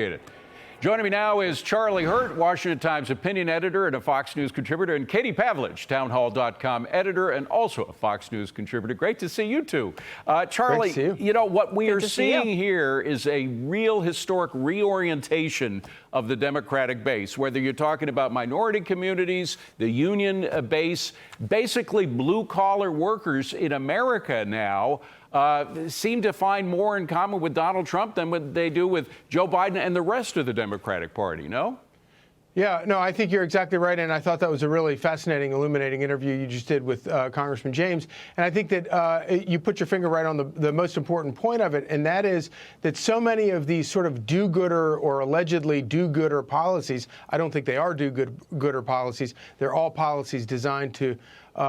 It. Joining me now is Charlie Hurt, Washington Times opinion editor and a Fox News contributor, and Katie Pavlich, townhall.com editor and also a Fox News contributor. Great to see you two. Charlie, you know, what we are seeing here is a real historic reorientation of the Democratic base, whether you're talking about minority communities, the union base, basically blue-collar workers in America now seem to find more in common with Donald Trump than what they do with Joe Biden and the rest of the Democratic Party, no? Yeah, no, I think you're exactly right, and I thought that was a really fascinating, illuminating interview you just did with Congressman James. And I think that you put your finger right on the most important point of it, and that is that so many of these sort of do-gooder or allegedly do-gooder policies, I don't think they are do-gooder policies. They're all policies designed to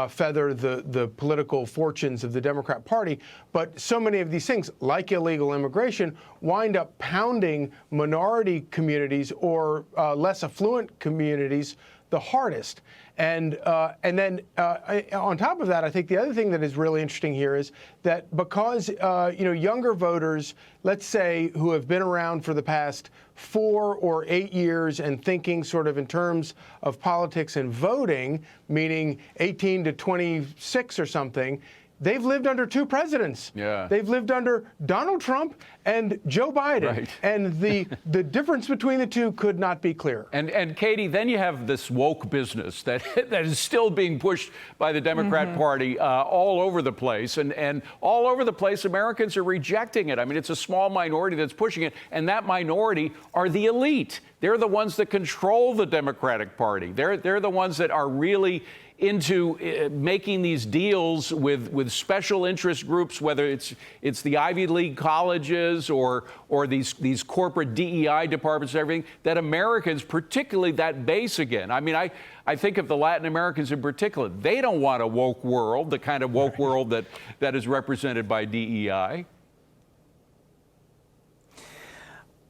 feather the political fortunes of the Democrat Party. But so many of these things, like illegal immigration, wind up pounding minority communities or less affluent communities the hardest. And then on top of that, I think the other thing that is really interesting here is that because younger voters, let's say, who have been around for the past 4 or 8 years and thinking sort of in terms of politics and voting, meaning 18 to 26 or something, they've lived under 2 presidents. Yeah. They've lived under Donald Trump and Joe Biden. Right. And the difference between the two could not be clearer. And Katie, then you have this woke business that is still being pushed by the Democrat Party all over the place. And all over the place, Americans are rejecting it. I mean, it's a small minority that's pushing it. And that minority are the elite. They're the ones that control the Democratic Party. They're the ones that are really into making these deals with special interest groups, whether it's the Ivy League colleges or these corporate DEI departments and everything, that Americans, particularly that base again. I mean, I think of the Latin Americans in particular. They don't want a woke world, the kind of woke world that is represented by DEI.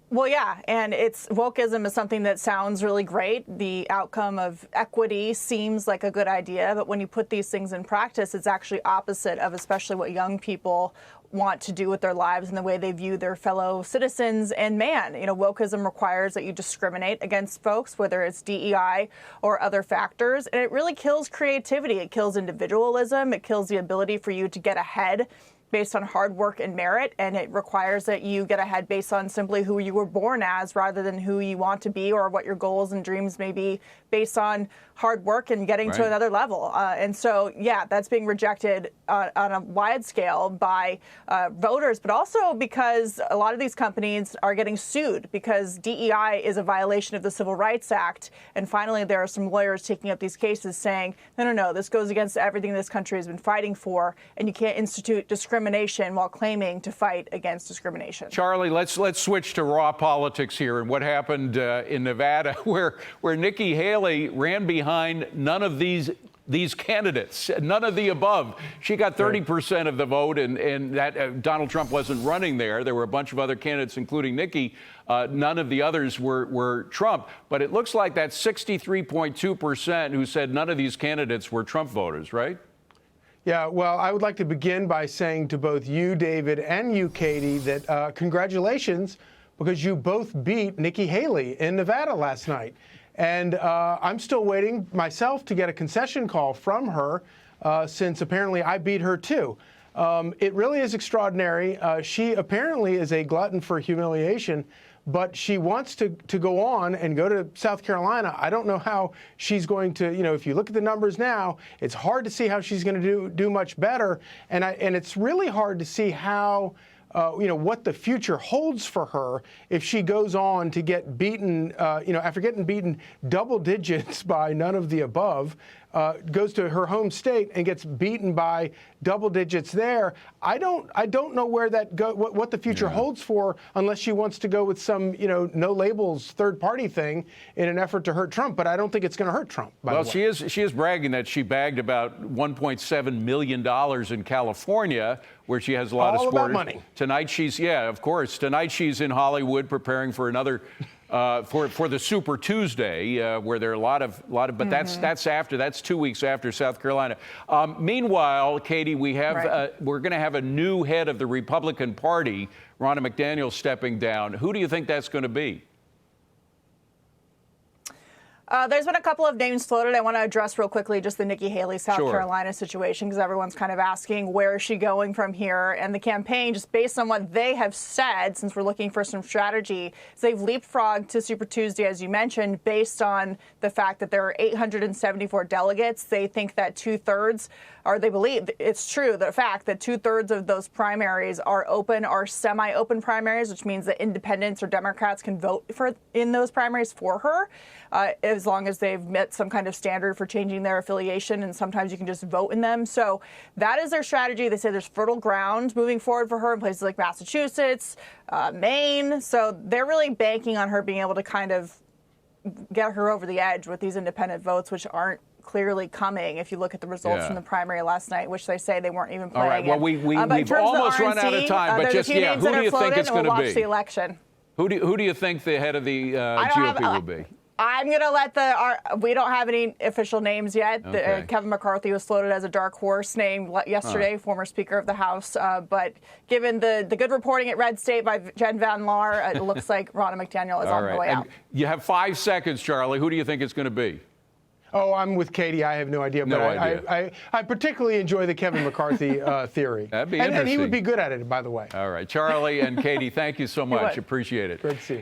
Well, yeah, and wokeism is something that sounds really great. The outcome of equity seems like a good idea, but when you put these things in practice, it's actually opposite of especially what young people want to do with their lives and the way they view their fellow citizens. And man, wokeism requires that you discriminate against folks, whether it's DEI or other factors, and it really kills creativity. It kills individualism. It kills the ability for you to get ahead based on hard work and merit, and it requires that you get ahead based on simply who you were born as rather than who you want to be or what your goals and dreams may be based on hard work and getting to another level. And so, yeah, that's being rejected on a wide scale by voters, but also because a lot of these companies are getting sued because DEI is a violation of the Civil Rights Act. And finally, there are some lawyers taking up these cases saying, no, this goes against everything this country has been fighting for, and you can't institute discrimination while claiming to fight against discrimination. Charlie, let's switch to raw politics here and what happened in Nevada, where Nikki Haley ran behind none of these candidates, none of the above. She got 30% of the vote, and that Donald Trump wasn't running there. There were a bunch of other candidates, including Nikki. None of the others were Trump. But it looks like that's 63.2% who said none of these candidates were Trump voters, right? Yeah, well, I would like to begin by saying to both you, David, and you, Katie, that congratulations, because you both beat Nikki Haley in Nevada last night. And I'm still waiting myself to get a concession call from her, since apparently I beat her too. It really is extraordinary. She apparently is a glutton for humiliation, but she wants to go on and go to South Carolina. I don't know how she's going to, if you look at the numbers now, it's hard to see how she's going to do much better. And it's really hard to see how what the future holds for her if she goes on to get beaten, after getting beaten double digits by none of the above, goes to her home state and gets beaten by double digits there. I don't know where that what the future holds for, unless she wants to go with some, no labels third party thing in an effort to hurt Trump. But I don't think it's going to hurt Trump. Well, she is bragging that she bagged about $1.7 million in California, where she has a lot of supporters. All about money. Tonight Tonight she's in Hollywood preparing for another for the Super Tuesday, where there are a lot of, but that's 2 weeks after South Carolina. Meanwhile, Katie, we're going to have a new head of the Republican Party, Ronna McDaniel, stepping down. Who do you think that's going to be? There's been a couple of names floated. I want to address real quickly just the Nikki Haley South Sure. Carolina situation, because everyone's kind of asking where is she going from here. And the campaign, just based on what they have said, since we're looking for some strategy, is they've leapfrogged to Super Tuesday, as you mentioned, based on the fact that there are 874 delegates. They think that 2/3, or they believe it's true, the fact that 2/3 of those primaries are open, are semi-open primaries, which means that independents or Democrats can vote in those primaries for her, as long as they've met some kind of standard for changing their affiliation, and sometimes you can just vote in them. So that is their strategy. They say there's fertile ground moving forward for her in places like Massachusetts, Maine. So they're really banking on her being able to kind of get her over the edge with these independent votes, which aren't clearly coming if you look at the results from the primary last night, which they say they weren't even playing. All right, well, we've almost run out of time, but just, who do you think it's going to be? Watch the election. Who do you think the head of the GOP will be? I'm going to let we don't have any official names yet. Okay. Kevin McCarthy was floated as a dark horse name yesterday, former Speaker of the House. But given the good reporting at Red State by Jen Van Laar, it looks like Ronna McDaniel is on the way out. You have 5 seconds, Charlie. Who do you think it's going to be? Oh, I'm with Katie. I have no idea. No but idea. I particularly enjoy the Kevin McCarthy theory. That'd be and he interesting. would be good at it, by the way. All right. Charlie and Katie, thank you so much. Appreciate it. Great to see you.